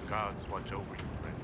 Gods watch over you, friend.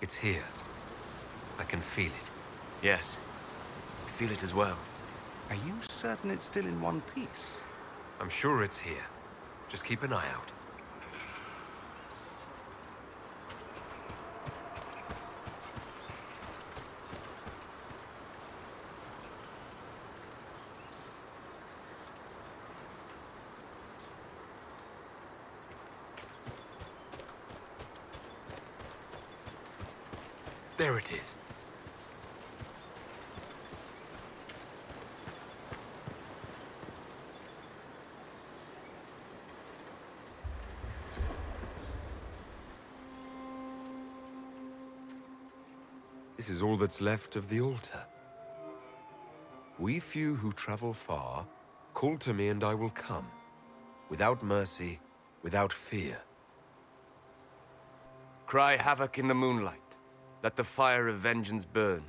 It's here. I can feel it. Yes. I feel it as well. Are you certain it's still in one piece? I'm sure it's here. Just keep an eye out. There it is. This is all that's left of the altar. We few who travel far, call to me and I will come, without mercy, without fear. Cry havoc in the moonlight. Let the fire of vengeance burn.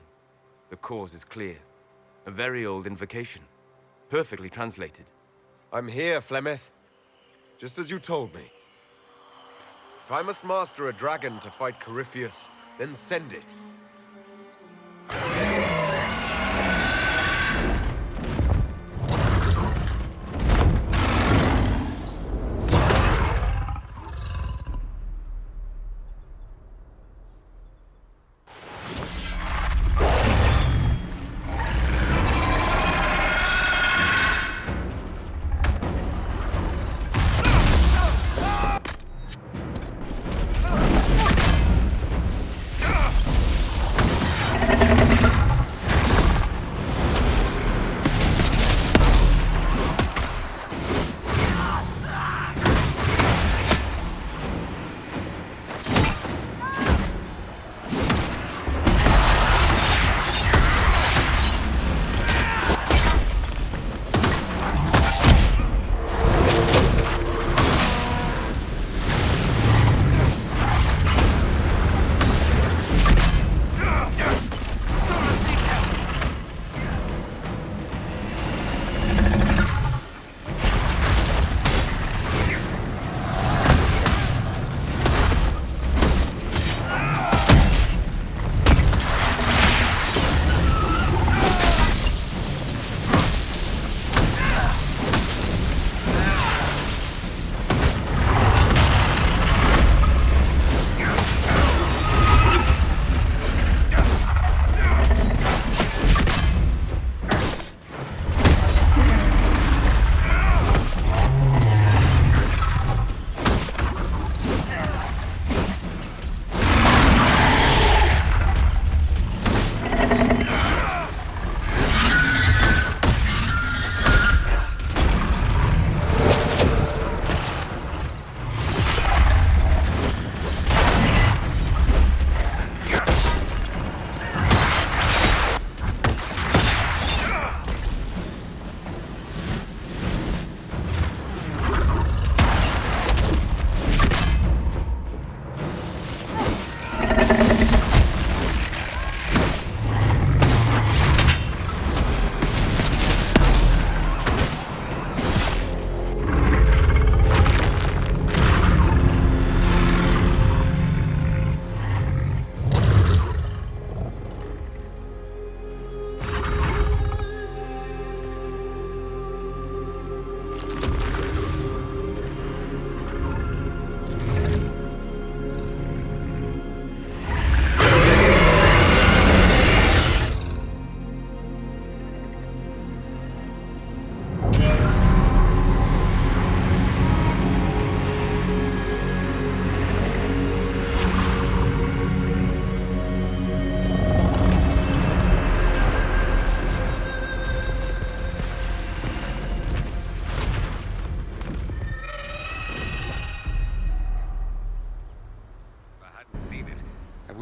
The cause is clear. A very old invocation. Perfectly translated. I'm here, Flemeth. Just as you told me. If I must master a dragon to fight Corypheus, then send it.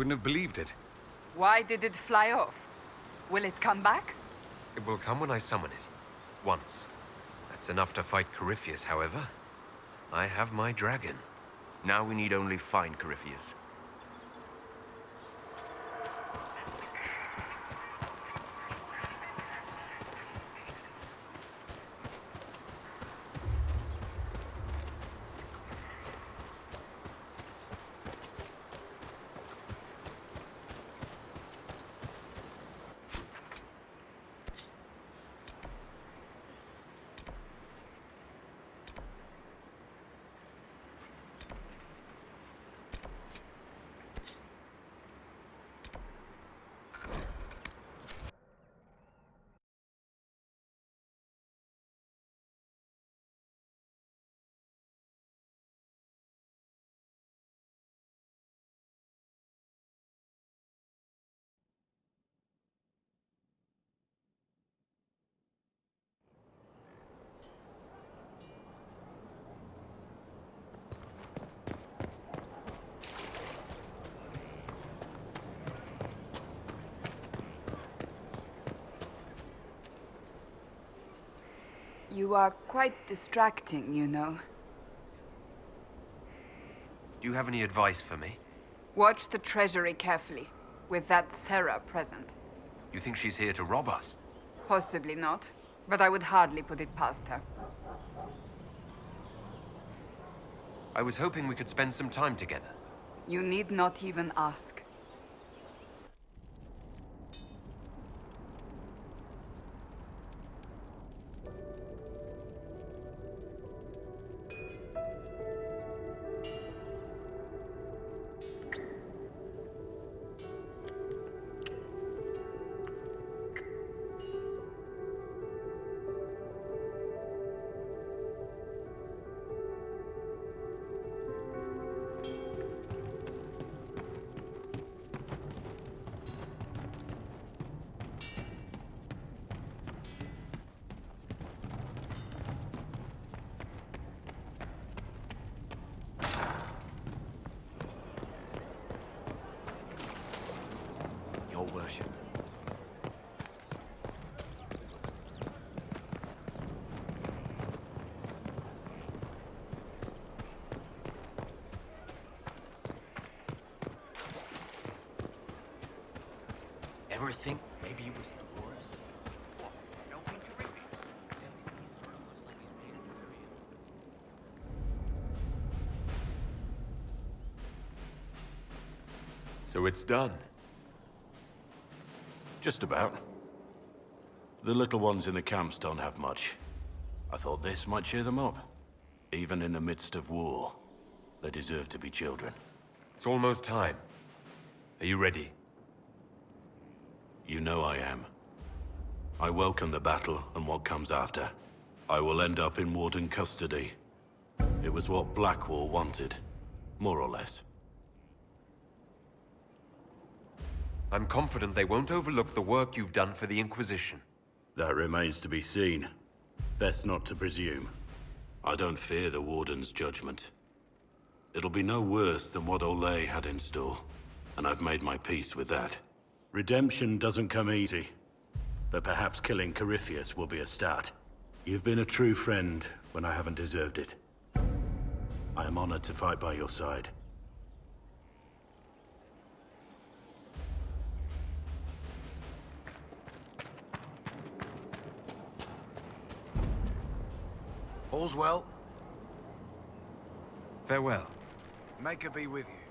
wouldn't have believed it. Why did it fly off? Will it come back? It will come when I summon it. Once. That's enough to fight Corypheus, however. I have my dragon. Now we need only find Corypheus. You are quite distracting, you know. Do you have any advice for me? Watch the treasury carefully, with that Sarah present. You think she's here to rob us? Possibly not, but I would hardly put it past her. I was hoping we could spend some time together. You need not even ask. Your worship. Ever think maybe it was dwarves? So it's done. Just about. The little ones in the camps don't have much. I thought this might cheer them up. Even in the midst of war, they deserve to be children. It's almost time. Are you ready? You know I am. I welcome the battle and what comes after. I will end up in Warden custody. It was what Blackwall wanted, more or less. I'm confident they won't overlook the work you've done for the Inquisition. That remains to be seen. Best not to presume. I don't fear the Warden's judgment. It'll be no worse than what Olay had in store, and I've made my peace with that. Redemption doesn't come easy, but perhaps killing Corypheus will be a start. You've been a true friend when I haven't deserved it. I am honored to fight by your side. All's well. Farewell. May her be with you.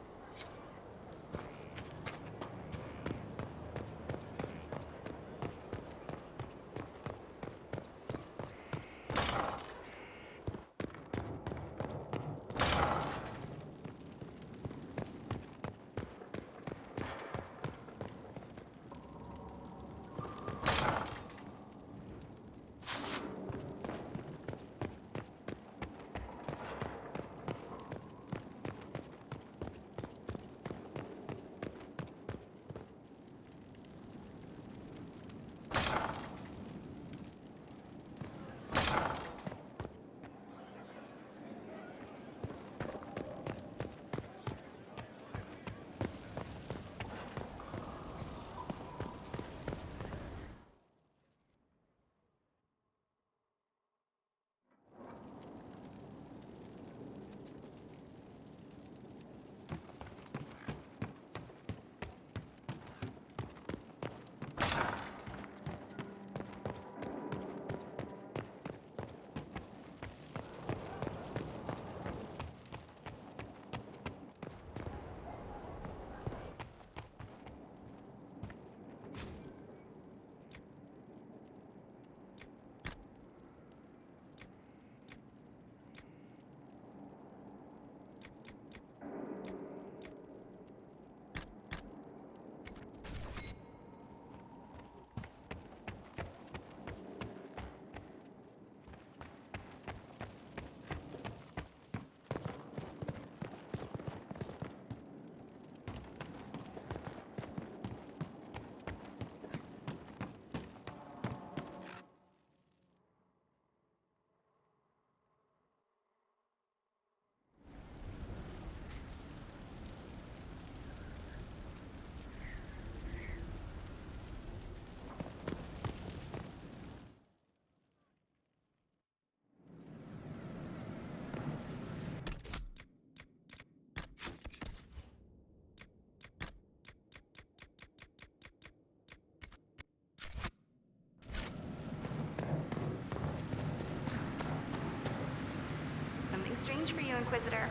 Inquisitor.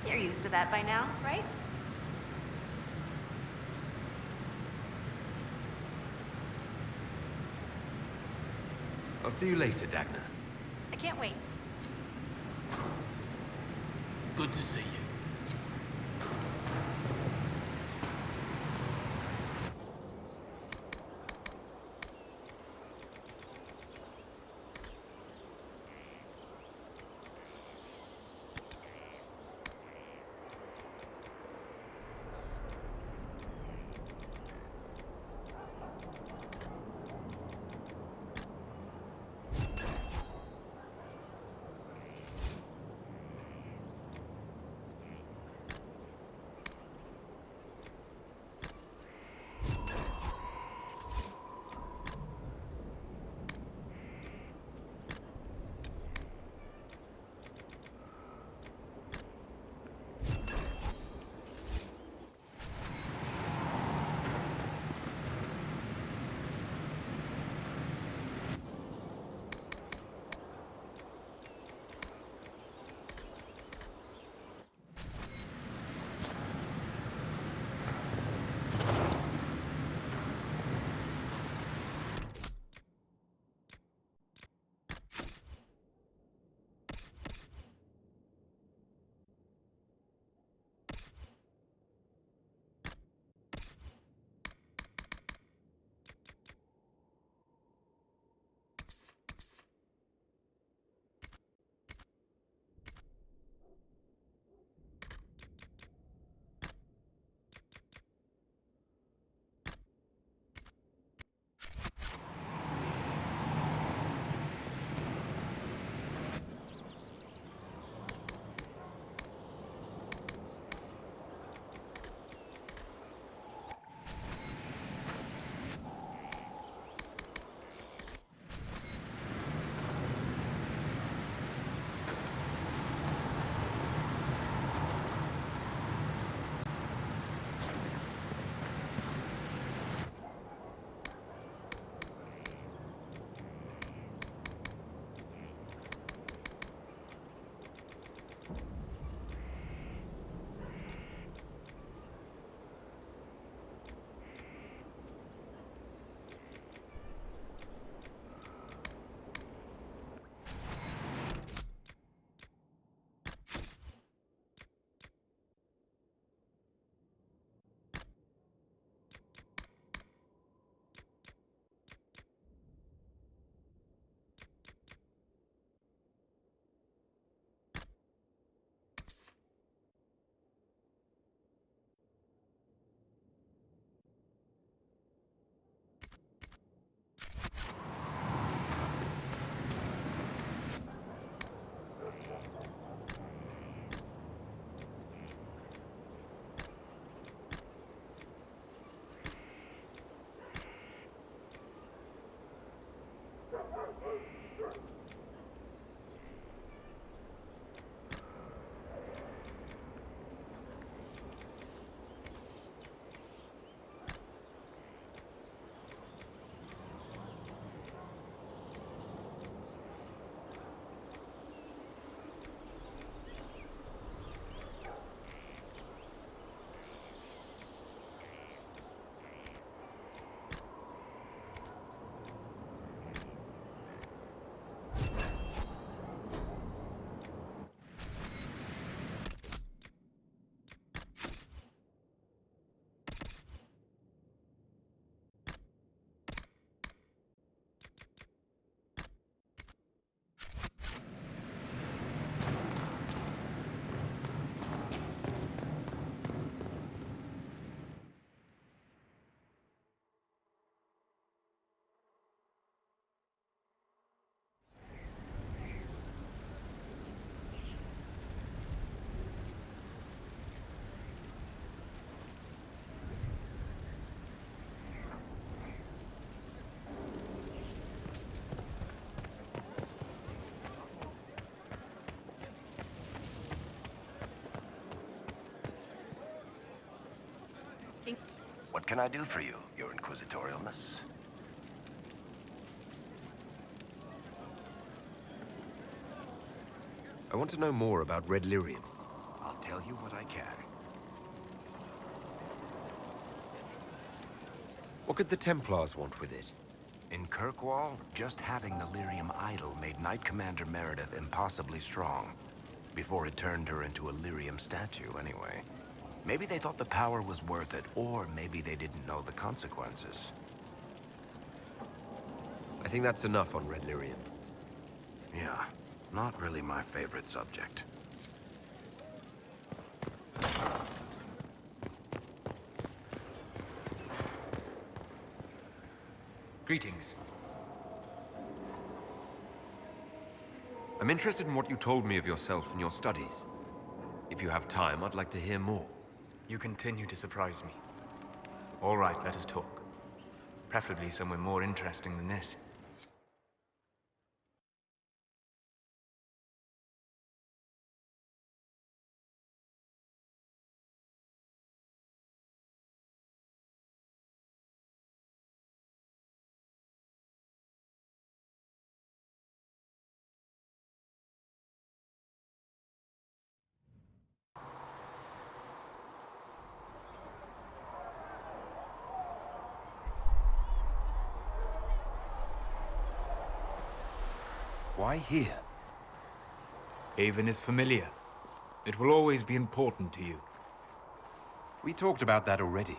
You're used to that by now, right? I'll see you later, Dagna. I can't wait. Good to see you. What can I do for you, your inquisitorialness? I want to know more about Red Lyrian. tell you what I can. What could the Templars want with it? In Kirkwall, just having the Lyrium idol made Knight Commander Meredith impossibly strong. Before it turned her into a Lyrium statue, anyway. Maybe they thought the power was worth it, or maybe they didn't know the consequences. I think that's enough on Red Lyrium. Yeah, not really my favorite subject. Greetings. I'm interested in what you told me of yourself and your studies. If you have time, I'd like to hear more. You continue to surprise me. All right, let us talk. Preferably somewhere more interesting than this. Why here? Haven is familiar. It will always be important to you. We talked about that already.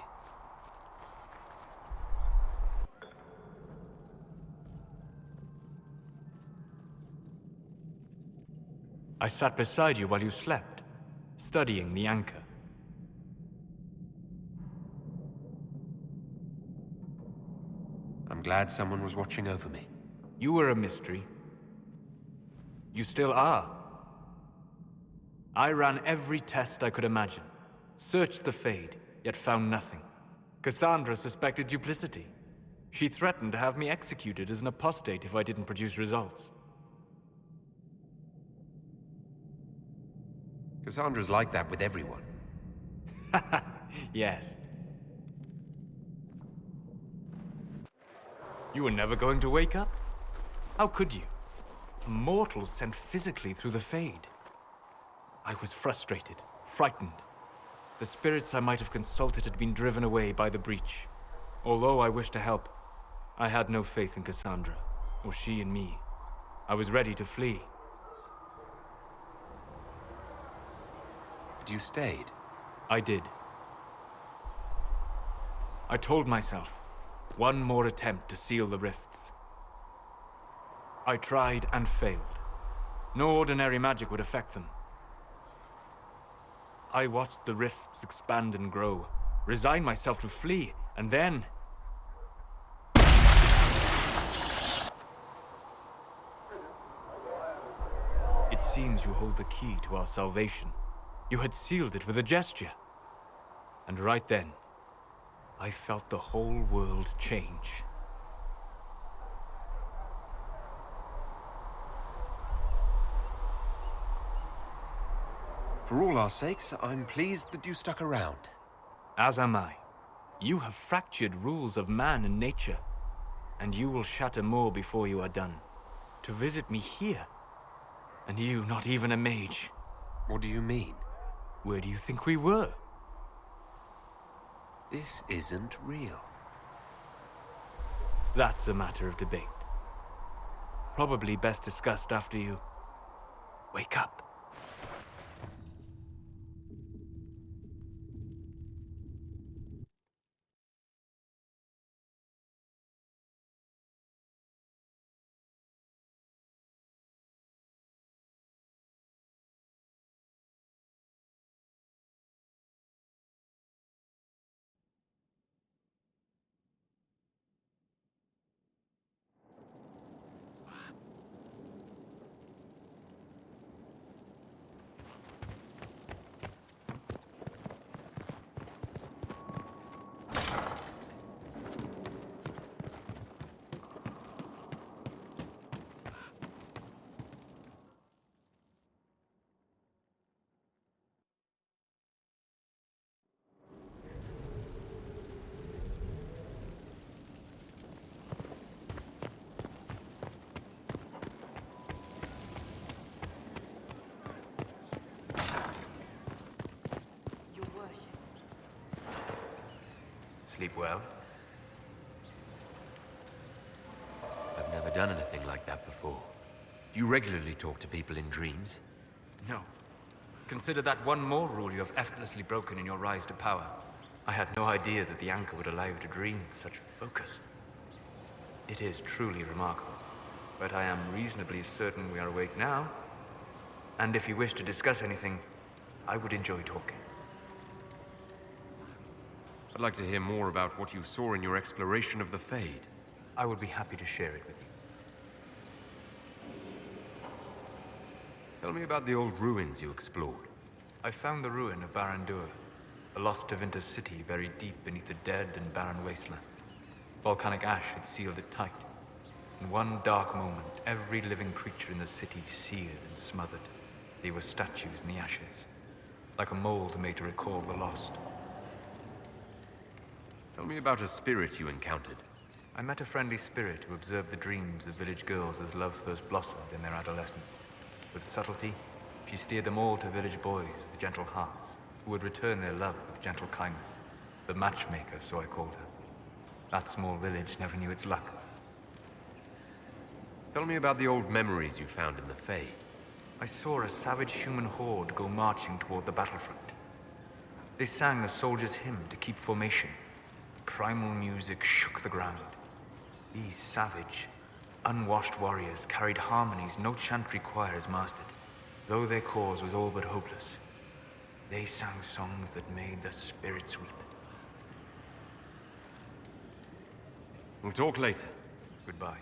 I sat beside you while you slept, studying the anchor. I'm glad someone was watching over me. You were a mystery. You still are. I ran every test I could imagine. Searched the Fade, yet found nothing. Cassandra suspected duplicity. She threatened to have me executed as an apostate if I didn't produce results. Cassandra's like that with everyone. Yes. You were never going to wake up? How could you? A mortal sent physically through the Fade. I was frustrated, frightened. The spirits I might have consulted had been driven away by the breach. Although I wished to help, I had no faith in Cassandra, or she in me. I was ready to flee. But you stayed. I did. I told myself, one more attempt to seal the rifts. I tried and failed. No ordinary magic would affect them. I watched the rifts expand and grow, resigned myself to flee, and then... It seems you hold the key to our salvation. You had sealed it with a gesture. And right then, I felt the whole world change. For all our sakes, I'm pleased that you stuck around. As am I. You have fractured rules of man and nature, and you will shatter more before you are done. To visit me here, and you not even a mage. What do you mean? Where do you think we were? This isn't real. That's a matter of debate. Probably best discussed after you wake up. sleep well. I've never done anything like that before. Do you regularly talk to people in dreams? No. Consider that one more rule you have effortlessly broken in your rise to power. I had no idea that the anchor would allow you to dream with such focus. It is truly remarkable. But I am reasonably certain we are awake now. And if you wish to discuss anything, I would enjoy talking. I'd like to hear more about what you saw in your exploration of the Fade. I would be happy to share it with you. Tell me about the old ruins you explored. I found the ruin of Barandur, a lost Tevinter city buried deep beneath a dead and barren wasteland. Volcanic ash had sealed it tight. In one dark moment, every living creature in the city seared and smothered. They were statues in the ashes, like a mold made to recall the lost. Tell me about a spirit you encountered. I met a friendly spirit who observed the dreams of village girls as love first blossomed in their adolescence. With subtlety, she steered them all to village boys with gentle hearts, who would return their love with gentle kindness. The matchmaker, so I called her. That small village never knew its luck. Tell me about the old memories you found in the Fade. I saw a savage human horde go marching toward the battlefront. They sang a soldier's hymn to keep formation. Primal music shook the ground. These savage, unwashed warriors carried harmonies no chantry choirs mastered. Though their cause was all but hopeless, they sang songs that made the spirits weep. We'll talk later. Goodbye.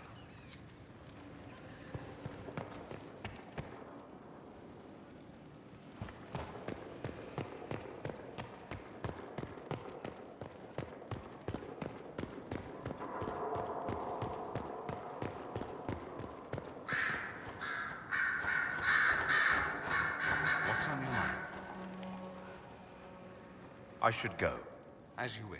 What's on your mind? I should go. As you wish.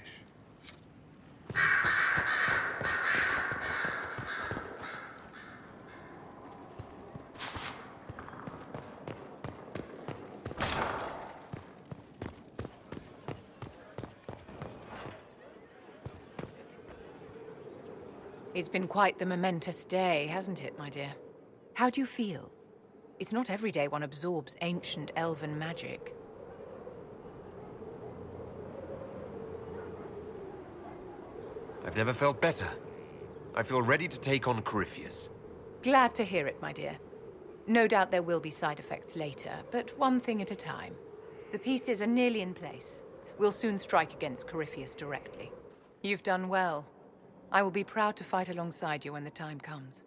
It's been quite the momentous day, hasn't it, my dear? How do you feel? It's not every day one absorbs ancient elven magic. I've never felt better. I feel ready to take on Corypheus. Glad to hear it, my dear. No doubt there will be side effects later, but one thing at a time. The pieces are nearly in place. We'll soon strike against Corypheus directly. You've done well. I will be proud to fight alongside you when the time comes.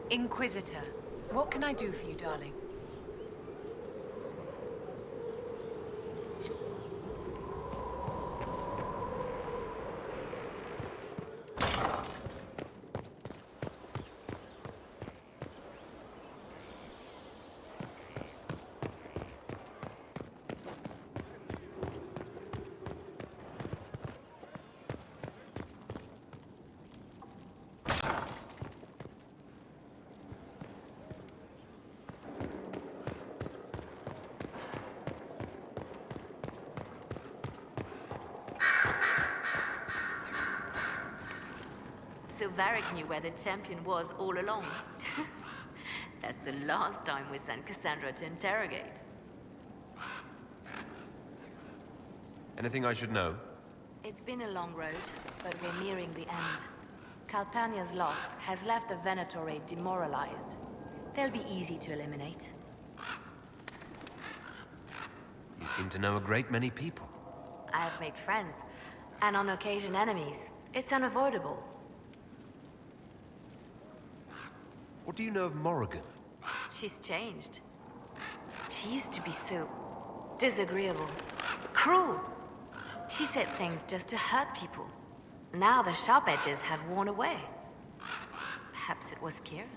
Inquisitor, what can I do for you, darling? So Varric knew where the champion was all along. That's the last time we sent Cassandra to interrogate. Anything I should know? It's been a long road, but we're nearing the end. Calpurnia's loss has left the Venatori demoralized. They'll be easy to eliminate. You seem to know a great many people. I have made friends, and on occasion enemies. It's unavoidable. What do you know of Morrigan? She's changed. She used to be so disagreeable, cruel. She said things just to hurt people. Now the sharp edges have worn away. Perhaps it was Kieran.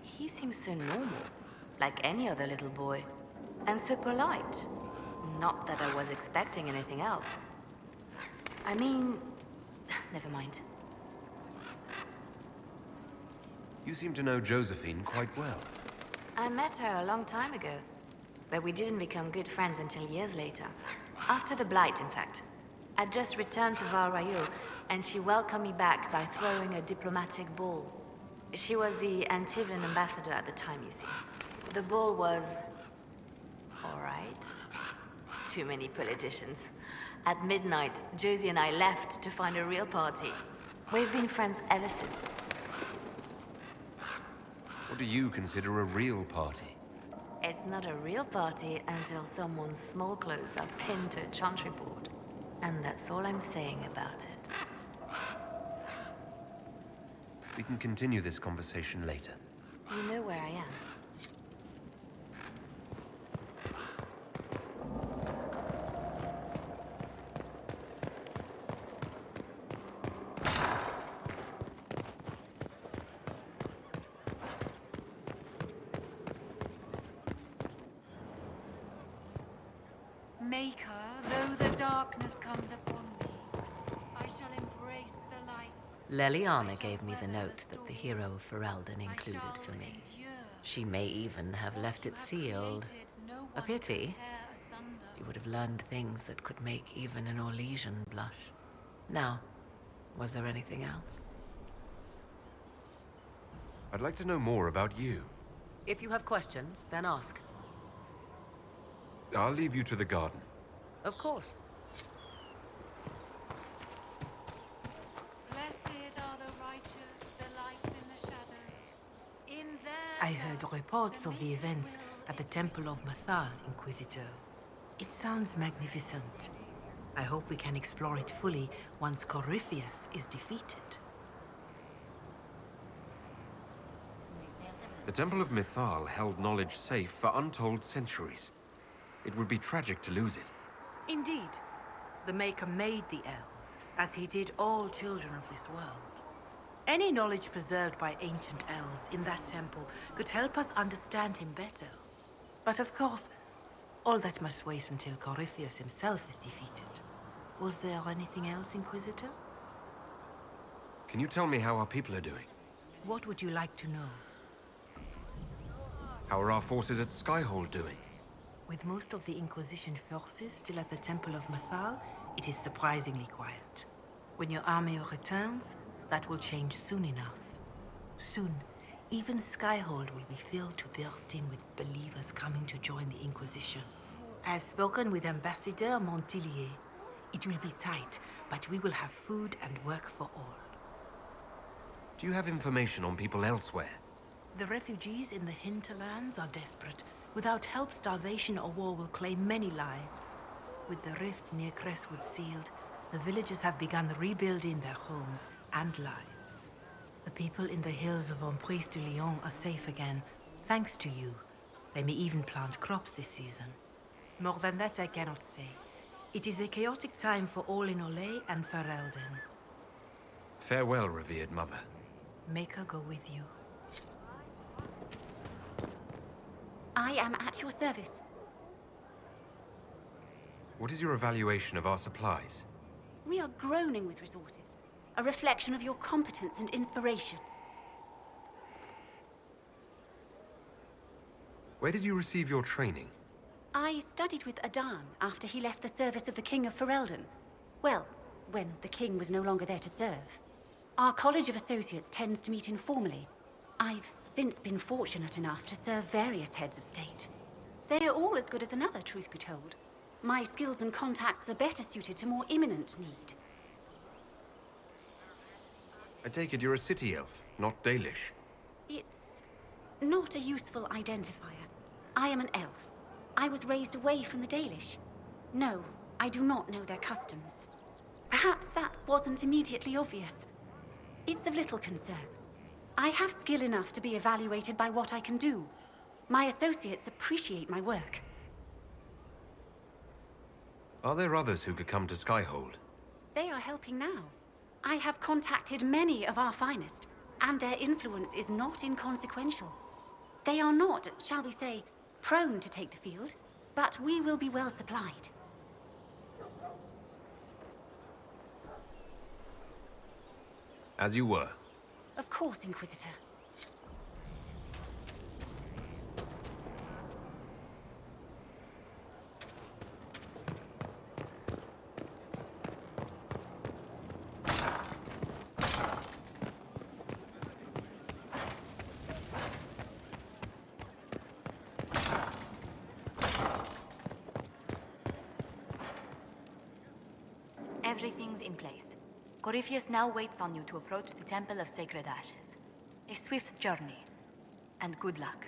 He seems so normal, like any other little boy. And so polite. Not that I was expecting anything else. I mean, never mind. You seem to know Josephine quite well. I met her a long time ago, but we didn't become good friends until years later. After the Blight, in fact. I'd just returned to Val Rayo, and she welcomed me back by throwing a diplomatic ball. She was the Antivan ambassador at the time, you see. The ball was... all right. Too many politicians. At midnight, Josie and I left to find a real party. We've been friends ever since. What do you consider a real party? It's not a real party until someone's small clothes are pinned to a chantry board. And that's all I'm saying about it. We can continue this conversation later. You know where I am. Maker, though the darkness comes upon me, I shall embrace the light. Leliana gave me the note that the hero of Ferelden included for me. She may even have left it sealed. A pity. She would have learned things that could make even an Orlesian blush. Now, was there anything else? I'd like to know more about you. If you have questions, then ask. I'll leave you to the garden. Of course. Blessed are the righteous, the light in the shadow. In their I heard reports of the events at the Temple of Mathal, Inquisitor. It sounds magnificent. I hope we can explore it fully once Corypheus is defeated. The Temple of Mythal held knowledge safe for untold centuries. It would be tragic to lose it. Indeed. The Maker made the elves, as he did all children of this world. Any knowledge preserved by ancient elves in that temple could help us understand him better. But of course, all that must wait until Corypheus himself is defeated. Was there anything else, Inquisitor? Can you tell me how our people are doing? What would you like to know? How are our forces at Skyhold doing? With most of the Inquisition forces still at the Temple of Mathal, it is surprisingly quiet. When your army returns, that will change soon enough. Soon, even Skyhold will be filled to bursting with believers coming to join the Inquisition. I have spoken with Ambassador Montillier. It will be tight, but we will have food and work for all. Do you have information on people elsewhere? The refugees in the hinterlands are desperate. Without help, starvation or war will claim many lives. With the rift near Crestwood sealed, the villagers have begun rebuilding their homes and lives. The people in the hills of Emprise du Lion are safe again, thanks to you. They may even plant crops this season. More than that I cannot say. It is a chaotic time for all in Olay and Ferelden. Farewell, revered mother. Maker go with you. I am at your service. What is your evaluation of our supplies? We are groaning with resources, a reflection of your competence and inspiration. Where did you receive your training? I studied with Adan after he left the service of the King of Ferelden. Well, when the King was no longer there to serve. Our College of Associates tends to meet informally. I've since been fortunate enough to serve various heads of state. They are all as good as another, truth be told. My skills and contacts are better suited to more imminent need. I take it you're a city elf, not Dalish. It's not a useful identifier. I am an elf. I was raised away from the Dalish. No, I do not know their customs. Perhaps that wasn't immediately obvious. It's of little concern. I have skill enough to be evaluated by what I can do. My associates appreciate my work. Are there others who could come to Skyhold? They are helping now. I have contacted many of our finest, and their influence is not inconsequential. They are not, shall we say, prone to take the field, but we will be well supplied. As you were. Of course, Inquisitor. Everything's in place. Corypheus now waits on you to approach the Temple of Sacred Ashes. A swift journey, and good luck.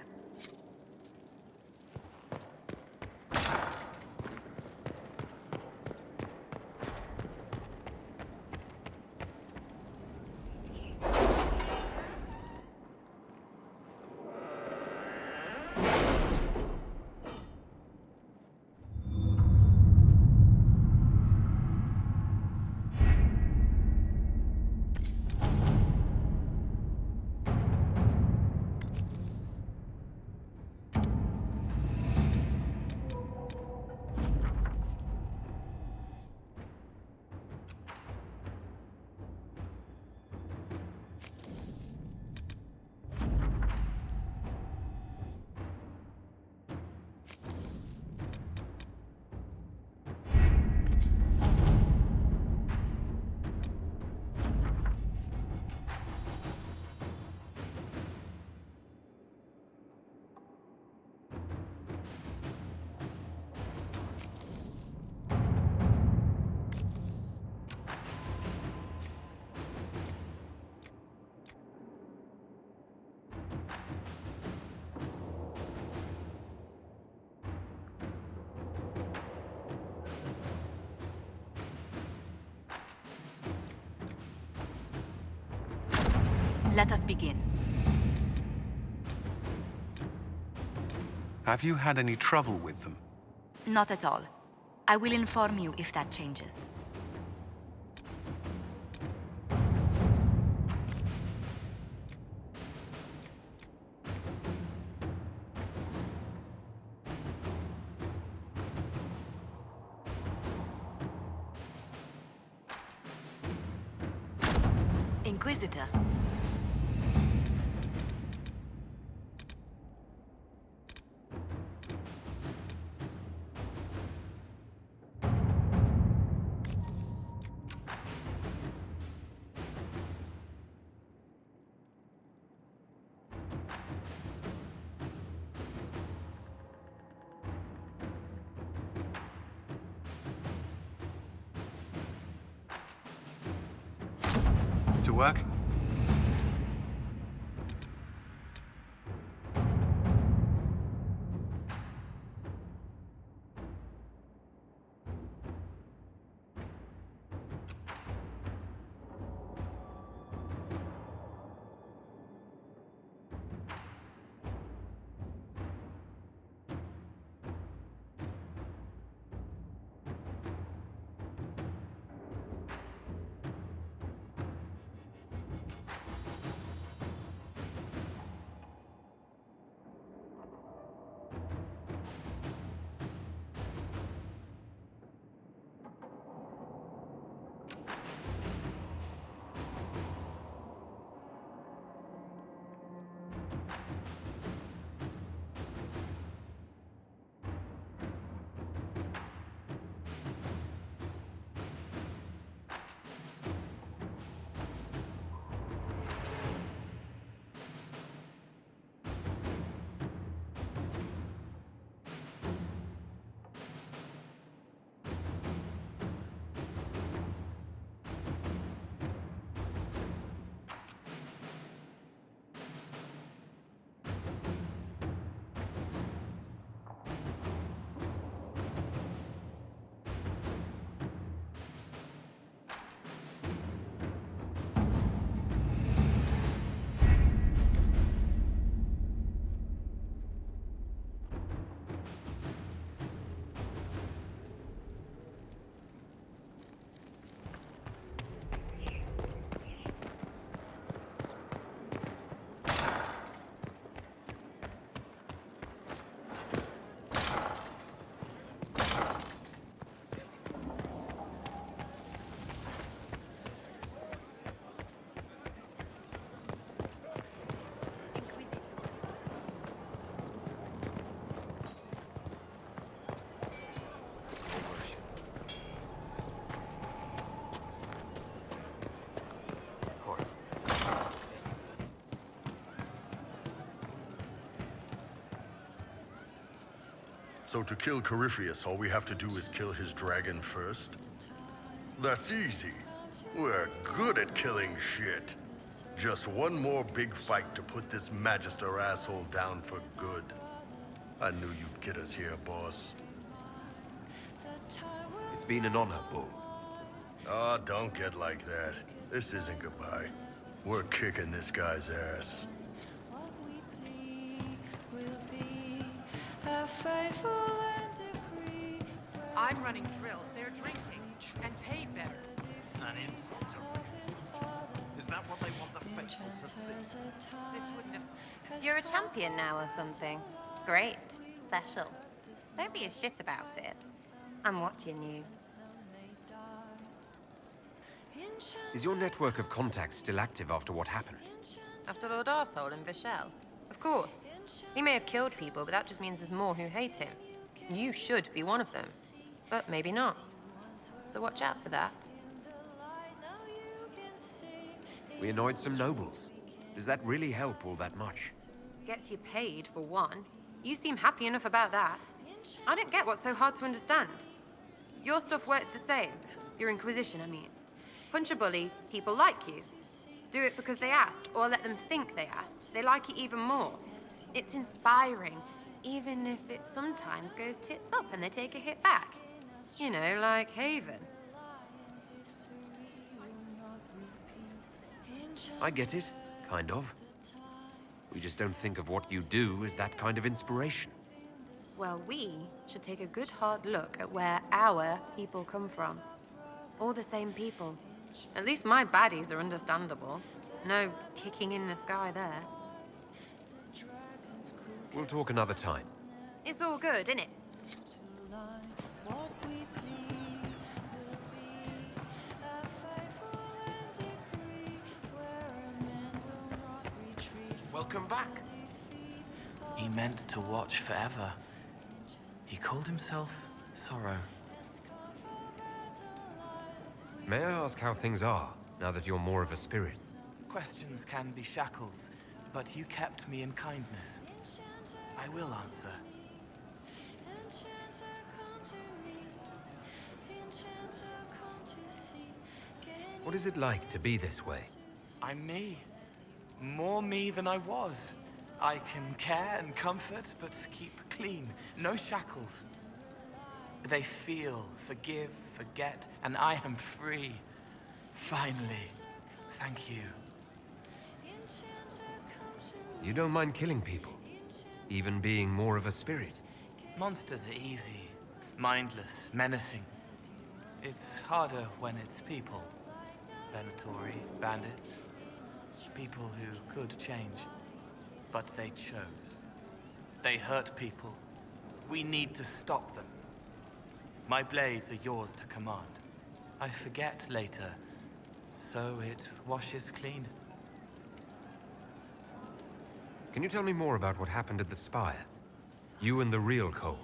Let us begin. Have you had any trouble with them? Not at all. I will inform you if that changes. Inquisitor. To work? So to kill Corypheus, all we have to do is kill his dragon first? That's easy. We're good at killing shit. Just one more big fight to put this Magister asshole down for good. I knew you'd get us here, boss. It's been an honor, Bull. Oh, don't get like that. This isn't goodbye. We're kicking this guy's ass. I'm running drills. They're drinking and paid better. An insult to Rift's soldiers. Is that what they want the faithful to see? This wouldn't have... You're a champion now or something. Great. Special. Don't be a shit about it. I'm watching you. Is your network of contacts still active after what happened? After Lord Arsehole and Vishal? Of course. He may have killed people, but that just means there's more who hate him. You should be one of them. But maybe not. So watch out for that. We annoyed some nobles. Does that really help all that much? Gets you paid, for one. You seem happy enough about that. I don't get what's so hard to understand. Your stuff works the same. Your Inquisition, I mean. Punch a bully, people like you. Do it because they asked, or let them think they asked. They like it even more. It's inspiring, even if it sometimes goes tits up and they take a hit back. You know, like Haven. I get it, kind of. We just don't think of what you do as that kind of inspiration. Well, we should take a good hard look at where our people come from. All the same people. At least my baddies are understandable. No kicking in the sky there. We'll talk another time. It's all good, isn't it? Welcome back. He meant to watch forever. He called himself Sorrow. May I ask how things are, now that you're more of a spirit? Questions can be shackles, but you kept me in kindness. I will answer. What is it like to be this way? I'm me. More me than I was. I can care and comfort, but keep clean. No shackles. They feel, forgive, forget, and I am free. Finally. Thank you. You don't mind killing people? Even being more of a spirit? Monsters are easy. Mindless, menacing. It's harder when it's people. Venatori, bandits. People who could change. But they chose. They hurt people. We need to stop them. My blades are yours to command. I forget later, so it washes clean. Can you tell me more about what happened at the Spire? You and the real Cole.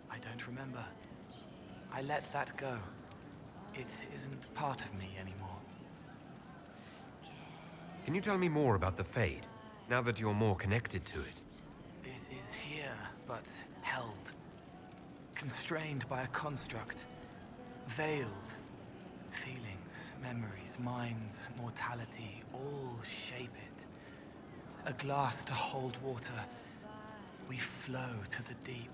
I don't remember. I let that go. It isn't part of me anymore. Can you tell me more about the Fade, now that you're more connected to it? It is here, but held. Constrained by a construct. Veiled. Feelings, memories, minds, mortality, all shape it. A glass to hold water. We flow to the deep.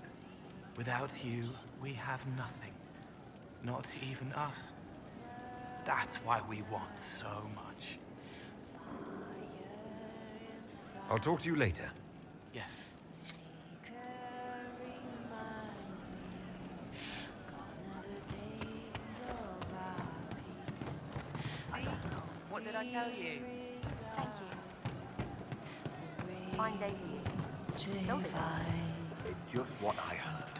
Without you, we have nothing. Not even us. That's why we want so much. I'll talk to you later. Yes. What did I tell you? Thank you. Fine day for you. Don't be It's just what I heard.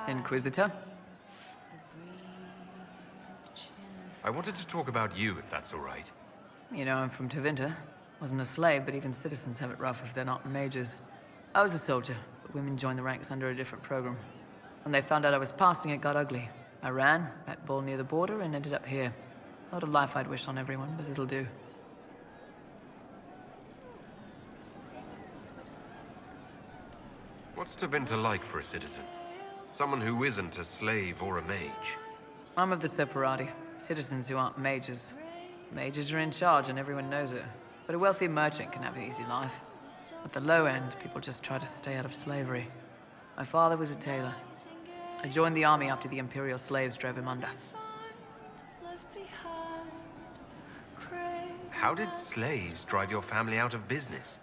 Inquisitor? I wanted to talk about you, if that's all right. You know, I'm from Tevinter. Wasn't a slave, but even citizens have it rough if they're not mages. I was a soldier, but women joined the ranks under a different program. When they found out I was passing, it got ugly. I ran, met Bull near the border, and ended up here. Not a life I'd wish on everyone, but it'll do. What's Tevinter like for a citizen? Someone who isn't a slave or a mage? I'm of the Separati, citizens who aren't mages. Mages are in charge and everyone knows it. But a wealthy merchant can have an easy life. At the low end, people just try to stay out of slavery. My father was a tailor. I joined the army after the Imperial slaves drove him under. How did slaves drive your family out of business?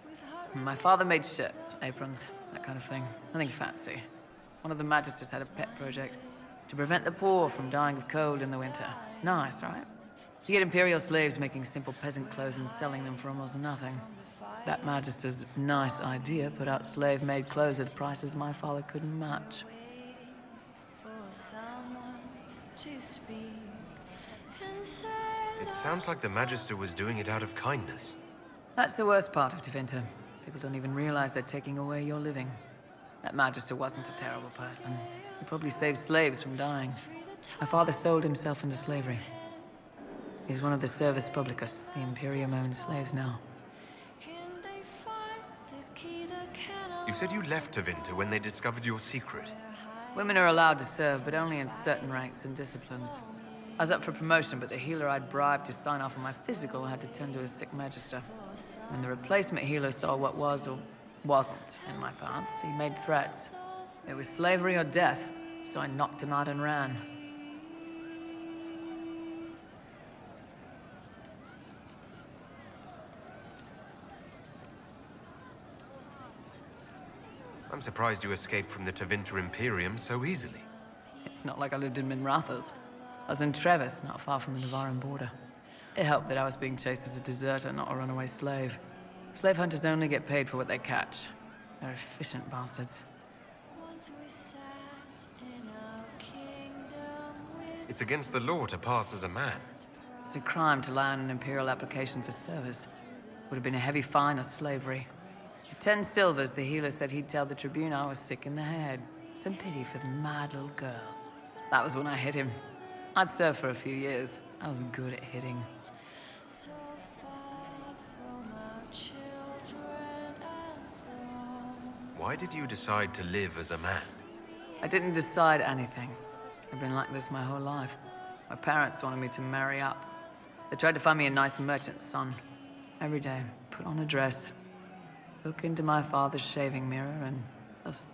My father made shirts, aprons, that kind of thing. Nothing fancy. One of the magisters had a pet project to prevent the poor from dying of cold in the winter. Nice, right? You get Imperial slaves making simple peasant clothes and selling them for almost nothing. That magister's nice idea put out slave-made clothes at prices my father couldn't match. It sounds like the Magister was doing it out of kindness. That's the worst part of Tevinter. People don't even realize they're taking away your living. That Magister wasn't a terrible person. He probably saved slaves from dying. My father sold himself into slavery. He's one of the Servus Publicus, the Imperium-owned slaves now. You said you left Tevinter when they discovered your secret. Women are allowed to serve, but only in certain ranks and disciplines. I was up for promotion, but the healer I'd bribed to sign off on my physical had to tend to a sick magister. When the replacement healer saw what was or wasn't in my pants, he made threats. It was slavery or death, so I knocked him out and ran. I'm surprised you escaped from the Tevinter Imperium so easily. It's not like I lived in Minrathous. I was in Trevis, not far from the Navarran border. It helped that I was being chased as a deserter, not a runaway slave. Slave hunters only get paid for what they catch. They're efficient bastards. It's against the law to pass as a man. It's a crime to lie on an Imperial application for service. Would have been a heavy fine or slavery. For 10 silvers, the healer said he'd tell the Tribune I was sick in the head. Some pity for the mad little girl. That was when I hit him. I'd served for a few years. I was good at hitting. Why did you decide to live as a man? I didn't decide anything. I've been like this my whole life. My parents wanted me to marry up. They tried to find me a nice merchant's son. Every day, put on a dress, look into my father's shaving mirror, and just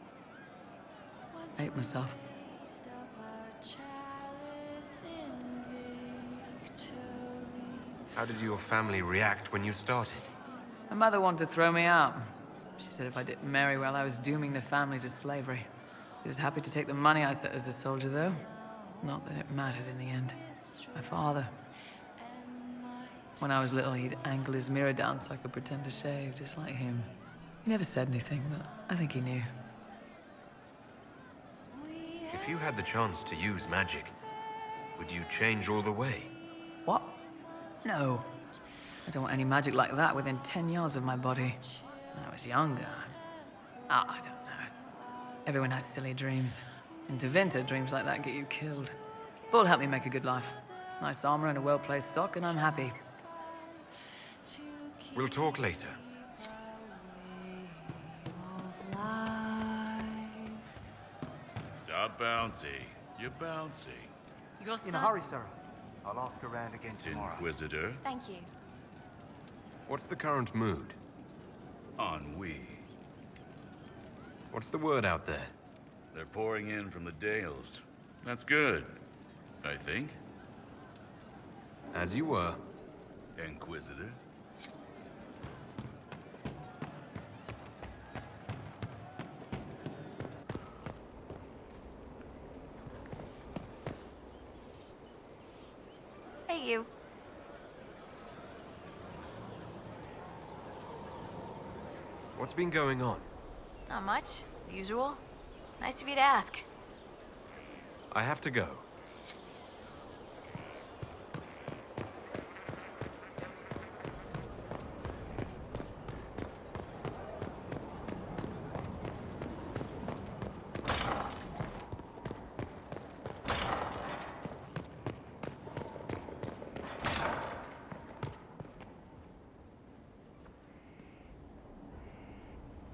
hate myself. How did your family react when you started? My mother wanted to throw me out. She said if I didn't marry well, I was dooming the family to slavery. She was happy to take the money I set as a soldier, though. Not that it mattered in the end. My father. When I was little, he'd angle his mirror down so I could pretend to shave, just like him. He never said anything, but I think he knew. If you had the chance to use magic, would you change all the way? What? No. I don't want any magic like that within 10 yards of my body. When I was younger, I don't know. Everyone has silly dreams. In Tevinter, dreams like that get you killed. Bull helped me make a good life. Nice armor and a well-placed sock, and I'm happy. We'll talk later. Stop bouncy. You're bouncy. Your son... In a hurry, sir. I'll ask around again tomorrow. Inquisitor. Thank you. What's the current mood? Ennui. What's the word out there? They're pouring in from the Dales. That's good, I think. As you were. Inquisitor. Hey, you. What's been going on? Not much. Usual. Nice of you to ask. I have to go.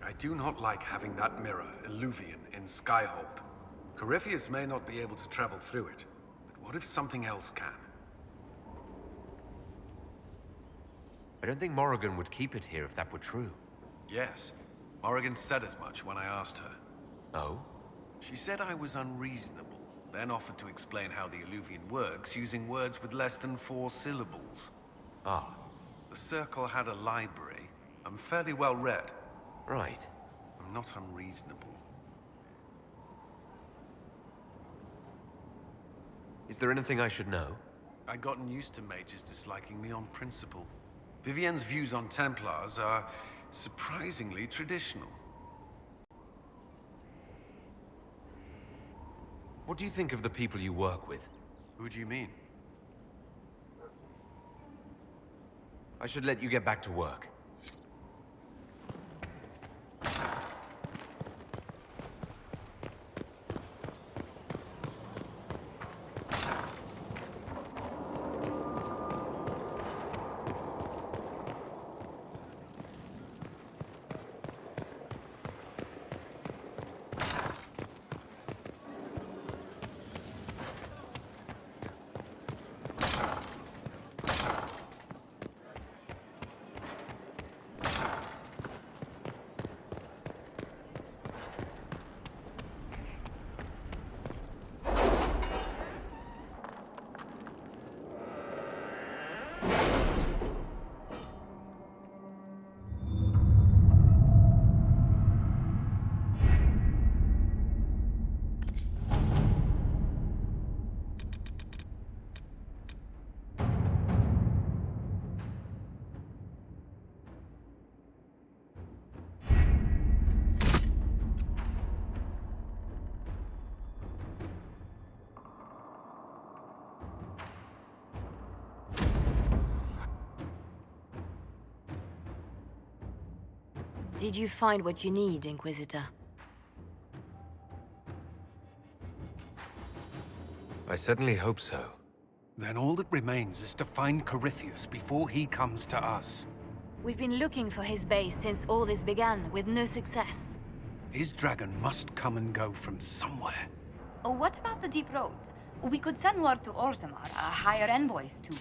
I do not like having that mirror, Illuvian, in Skyhold. Corypheus may not be able to travel through it, but What if something else can? I don't think Morrigan would keep it here if that were true. Yes. Morrigan said as much when I asked her. Oh? She said I was unreasonable, then offered to explain how the Illuvian works using words with less than 4 syllables. Ah. The Circle had a library. I'm fairly well read. Right. I'm not unreasonable. Is there anything I should know? I'd gotten used to mages disliking me on principle. Vivienne's views on Templars are surprisingly traditional. What do you think of the people you work with? Who do you mean? I should let you get back to work. Did you find what you need, Inquisitor? I certainly hope so. Then all that remains is to find Corypheus before he comes to us. We've been looking for his base since all this began, with no success. His dragon must come and go from somewhere. Oh, what about the deep roads? We could send word to Orzammar, hire envoys to...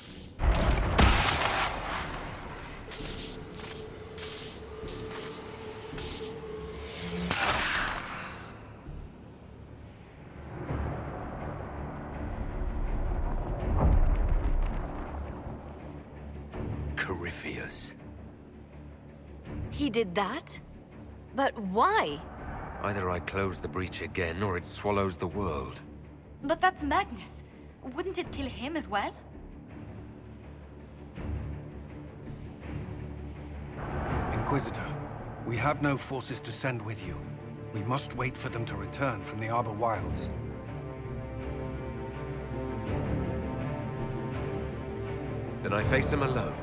Corypheus. He did that? But why? Either I close the breach again, or it swallows the world. But that's Magnus. Wouldn't it kill him as well? Inquisitor, we have no forces to send with you. We must wait for them to return from the Arbor Wilds. Then I face him alone.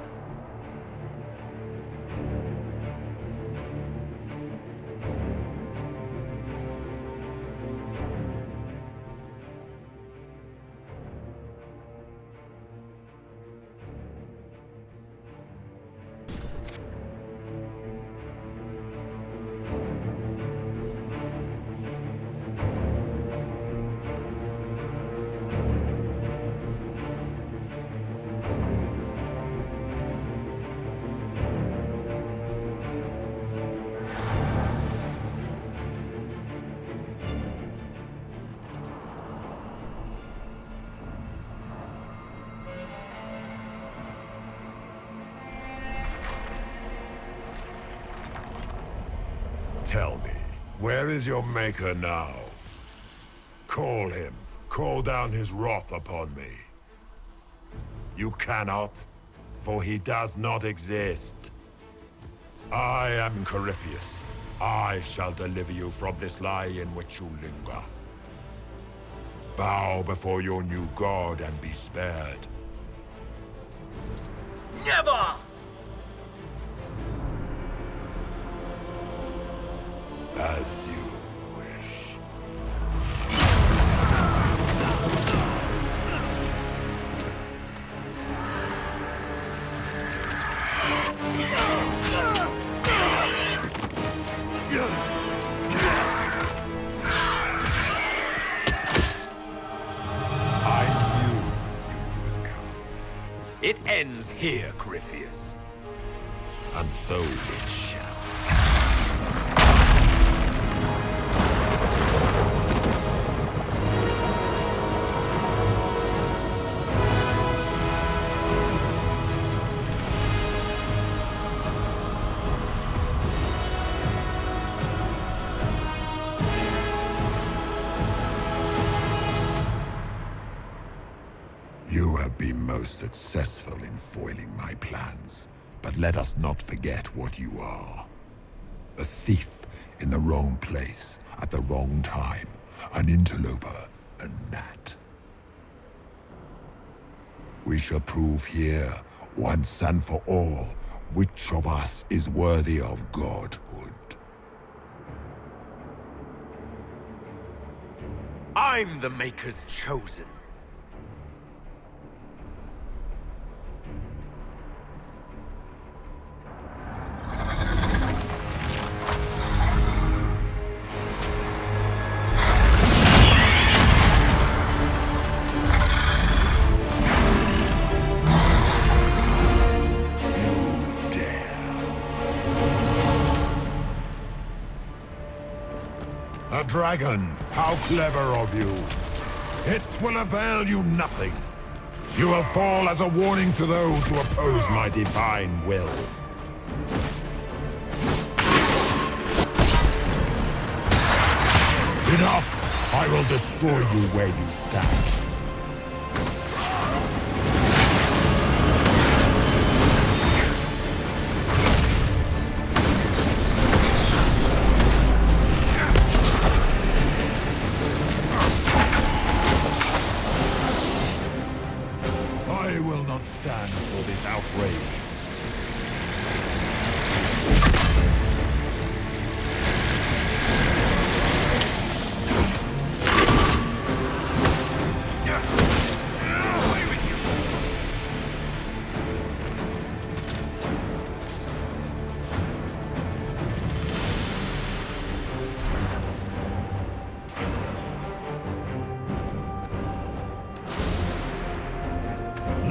Tell me, where is your maker now? Call him. Call down his wrath upon me. You cannot, for he does not exist. I am Corypheus. I shall deliver you from this lie in which you linger. Bow before your new god and be spared. Never! As you wish. I knew It ends here, Corypheus. And so it shall. You have been most successful in foiling my plans, but let us not forget what you are. A thief in the wrong place, at the wrong time, an interloper, a gnat. We shall prove here, once and for all, which of us is worthy of godhood. I'm the Maker's chosen. A dragon! How clever of you! It will avail you nothing. You will fall as a warning to those who oppose my divine will. Enough! I will destroy you where you stand. I will not stand for this outrage.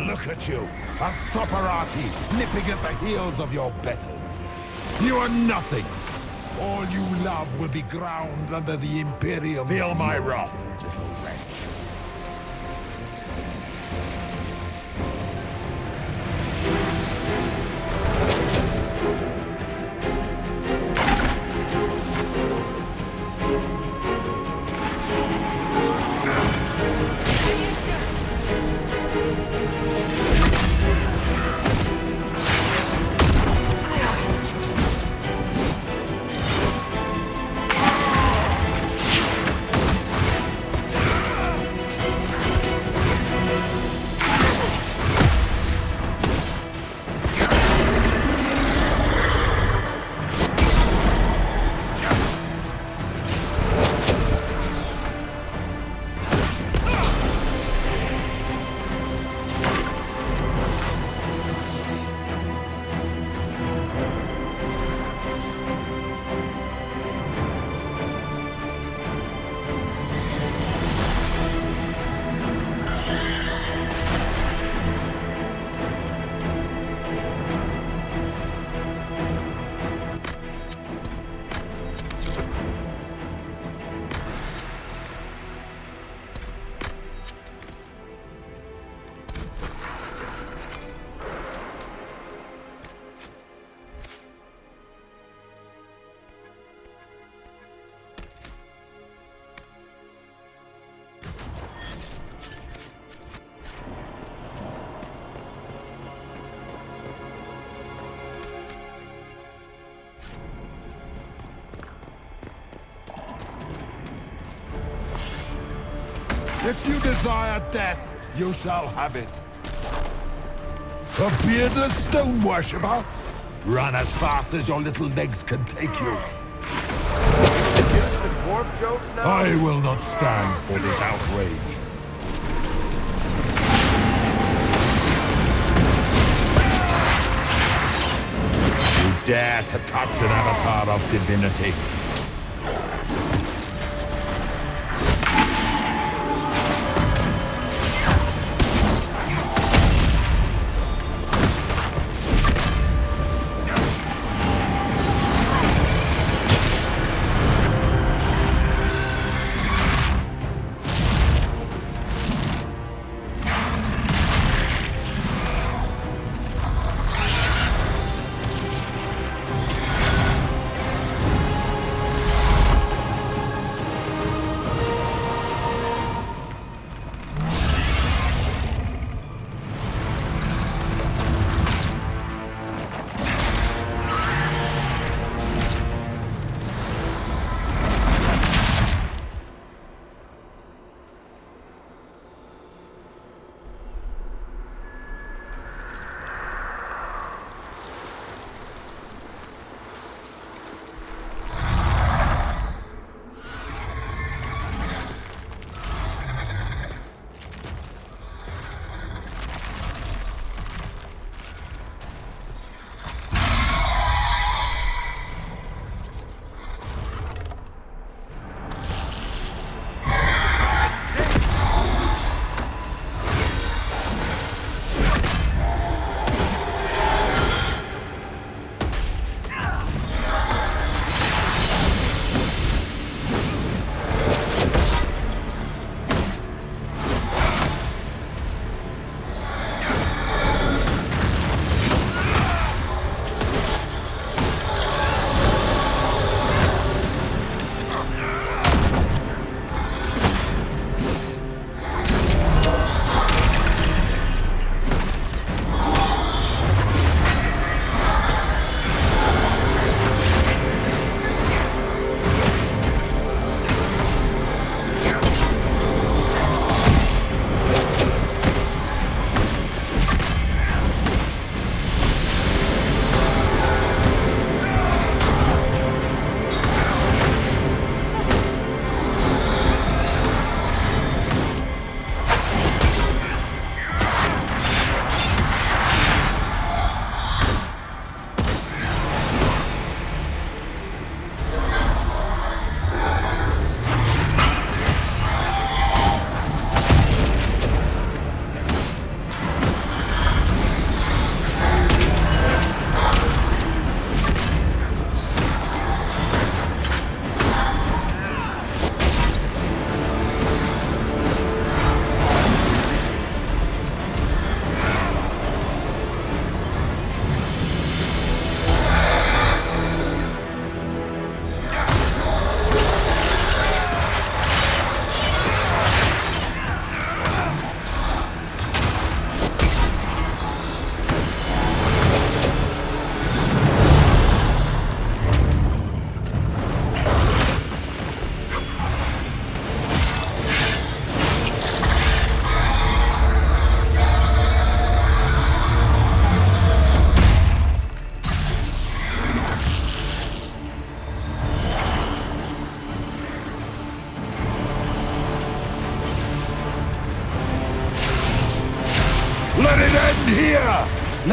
Look at you, a Soparati, nipping at the heels of your betters. You are nothing. All you love will be ground under the Imperium. Feel my wrath, little wretch. If you desire death, you shall have it. A beardless stone worshipper? Run as fast as your little legs can take you. I will not stand for this outrage. You dare to touch an avatar of divinity.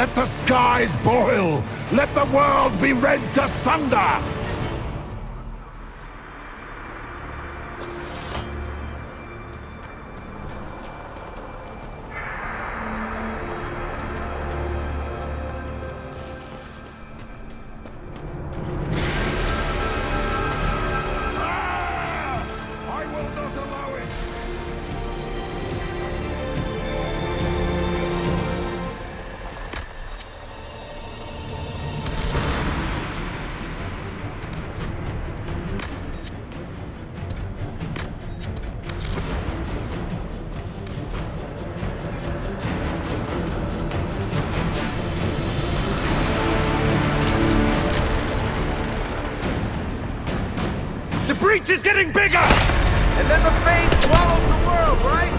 Let the skies boil! Let the world be rent asunder! The breach is getting bigger! And then the Fade swallows the world, right?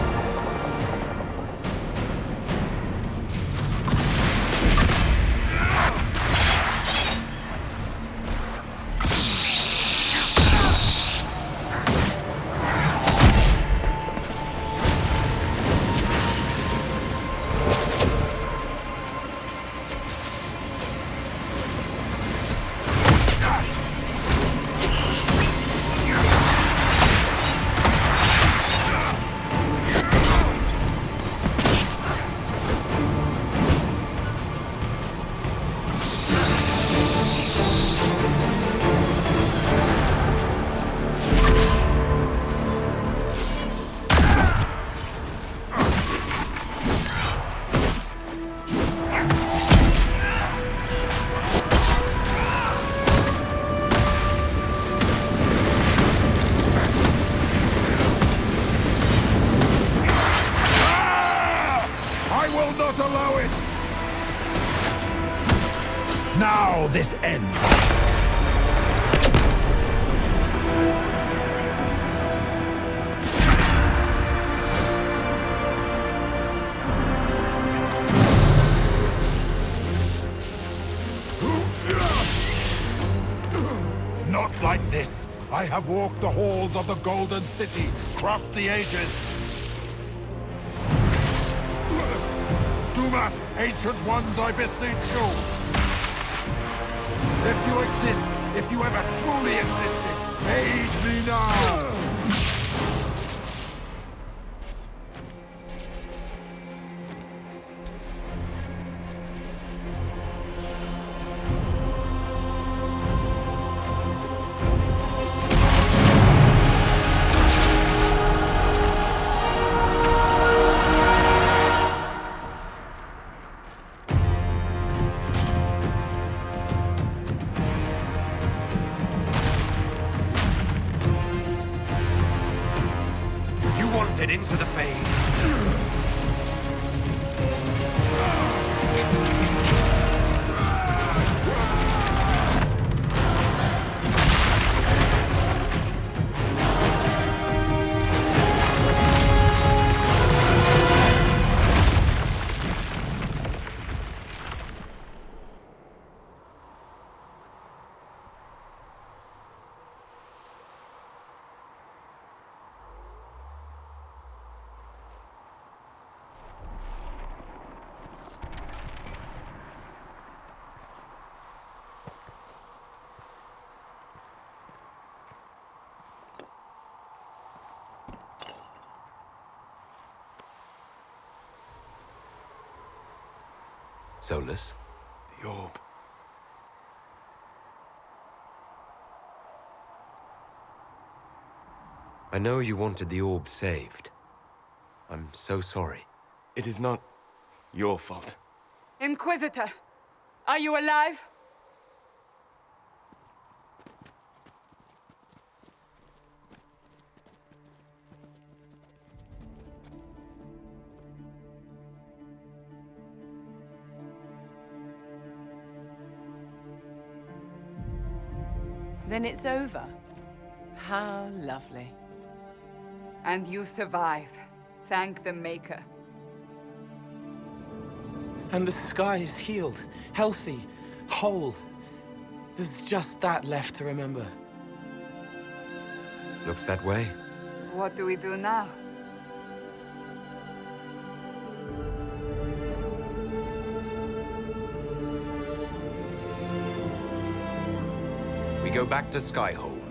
Not allow it! Now this ends. Not like this. I have walked the halls of the Golden City, crossed the ages. Do not, ancient ones, I beseech you! If you exist, if you ever truly existed, aid me now! Into the Fade. Solus? The orb. I know you wanted the orb saved. I'm so sorry. It is not your fault. Inquisitor, are you alive? Then it's over. How lovely. And you survive. Thank the Maker. And the sky is healed, healthy, whole. There's just that left to remember. Looks that way. What do we do now? go back to Skyhold.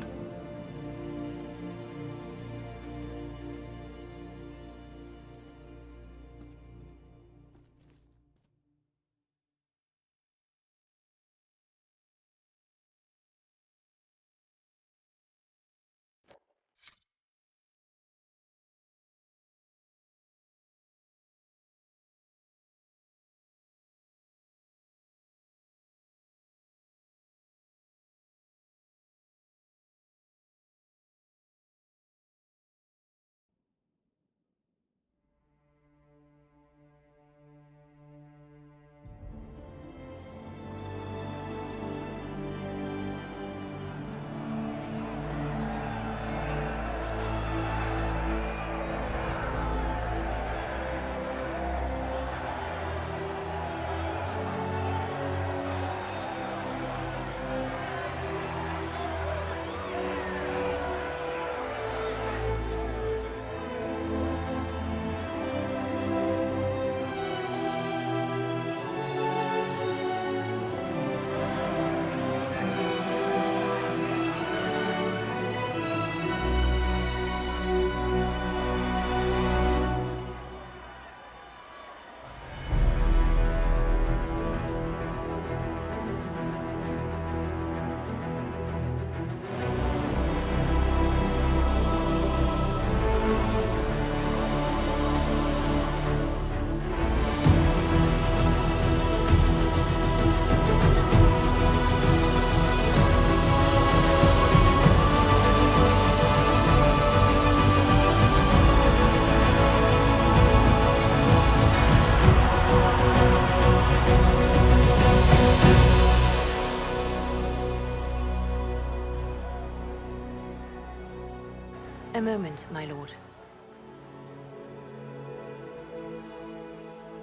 A moment, my lord.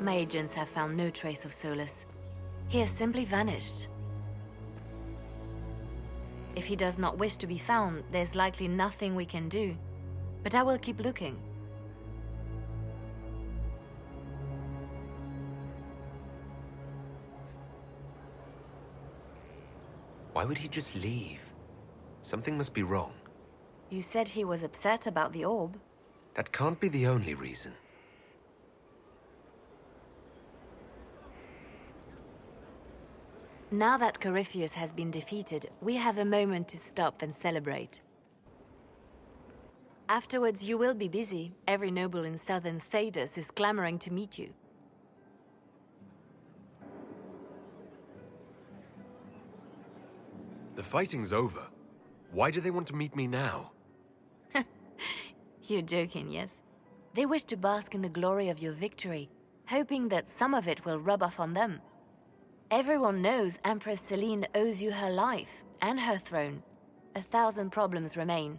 My agents have found no trace of Solus. He has simply vanished. If he does not wish to be found, there's likely nothing we can do. But I will keep looking. Why would he just leave? Something must be wrong. You said he was upset about the orb. That can't be the only reason. Now that Corypheus has been defeated, we have a moment to stop and celebrate. Afterwards, you will be busy. Every noble in southern Thedas is clamoring to meet you. The fighting's over. Why do they want to meet me now? You're joking, yes? They wish to bask in the glory of your victory, hoping that some of it will rub off on them. Everyone knows Empress Celine owes you her life and her throne. 1,000 problems remain,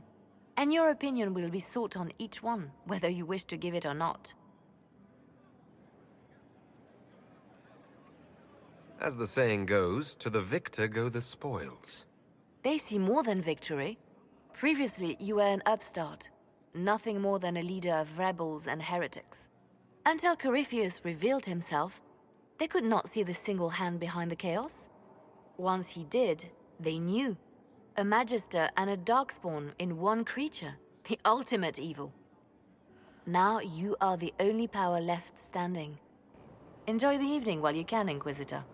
and your opinion will be sought on each one, whether you wish to give it or not. As the saying goes, to the victor go the spoils. They see more than victory. Previously, you were an upstart, nothing more than a leader of rebels and heretics. Until Corypheus revealed himself, they could not see the single hand behind the chaos. Once he did, they knew. A Magister and a Darkspawn in one creature, the ultimate evil. Now you are the only power left standing. Enjoy the evening while you can, Inquisitor.